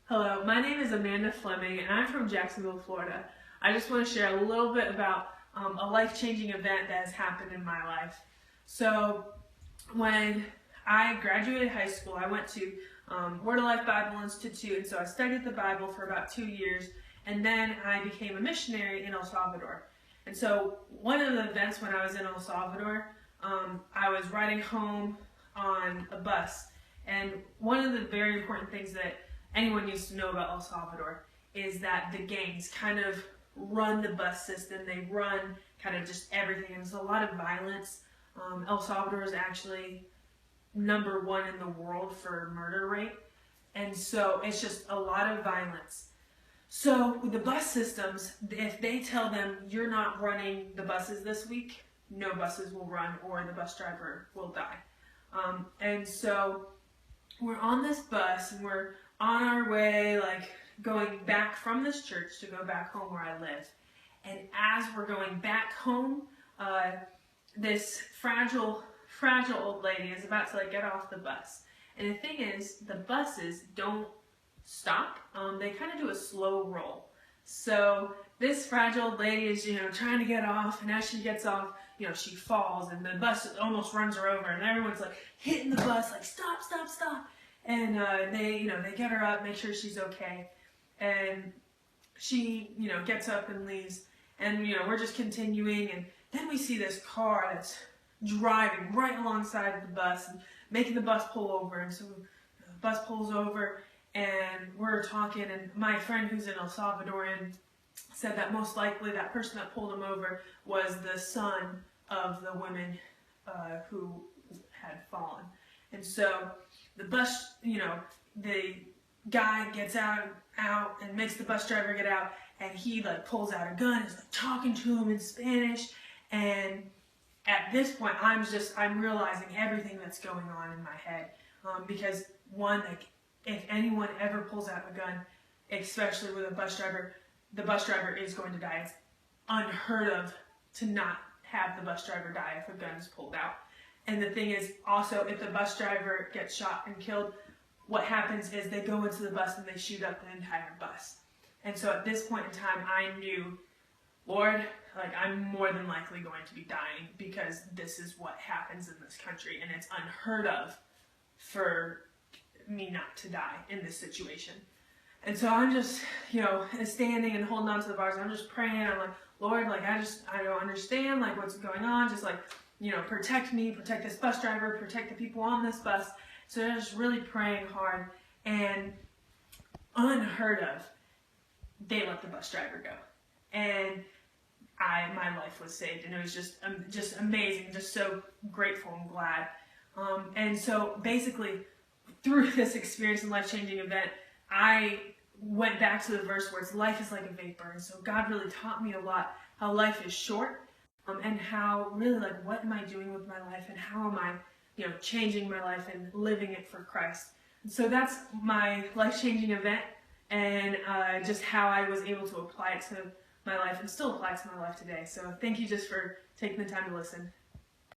Hello, my name is Amanda Fleming and I'm from Jacksonville, Florida. I just want to share a little bit about a life-changing event that has happened in my life. So when I graduated high school, I went to Word of Life Bible Institute, and so I studied the Bible for about 2 years, and then I became a missionary in El Salvador. And so one of the events when I was in El Salvador, I was riding home on a bus, and one of the very important things that anyone needs to know about El Salvador is that the gangs kind of run the bus system. They run kind of just everything. And there's a lot of violence. El Salvador is actually #1 in the world for murder rate. And so it's just a lot of violence. So with the bus systems, if they tell them you're not running the buses this week, no buses will run or the bus driver will die. And so we're on this bus and we're on our way, like going back from this church to go back home where I live. And as we're going back home, this fragile old lady is about to get off the bus. And the thing is, the buses don't stop. They kind of do a slow roll. So this fragile old lady is, trying to get off, and as she gets off, she falls, and the bus almost runs her over, and everyone's hitting the bus, stop, stop, stop. And they get her up, make sure she's okay, and she, gets up and leaves, and we're just continuing, and then we see this car that's driving right alongside the bus and making the bus pull over, and so the bus pulls over, and we're talking, and my friend who's an El Salvadorian said that most likely that person that pulled him over was the son of the women who had fallen. And so the bus, the guy gets out and makes the bus driver get out, and he pulls out a gun and is talking to him in Spanish. And at this point, I'm realizing everything that's going on in my head, because one, if anyone ever pulls out a gun, especially with a bus driver, the bus driver is going to die. It's unheard of to not have the bus driver die if a gun is pulled out. And the thing is, also, if the bus driver gets shot and killed, what happens is they go into the bus and they shoot up the entire bus. And so at this point in time, I knew, Lord, I'm more than likely going to be dying, because this is what happens in this country, and it's unheard of for me not to die in this situation. And so I'm just, standing and holding on to the bars, and I'm just praying. I'm like, Lord, I don't understand, what's going on. Just protect me, protect this bus driver, protect the people on this bus. So I was just really praying hard, and unheard of, they let the bus driver go. And my life was saved, and it was just amazing, just so grateful and glad. And so basically, through this experience and life-changing event, I went back to the verse where it's life is like a vapor. And so God really taught me a lot how life is short, and how really what am I doing with my life, and how am I changing my life and living it for Christ. And so that's my life-changing event, and just how I was able to apply it to my life and still apply it to my life today. So thank you just for taking the time to listen.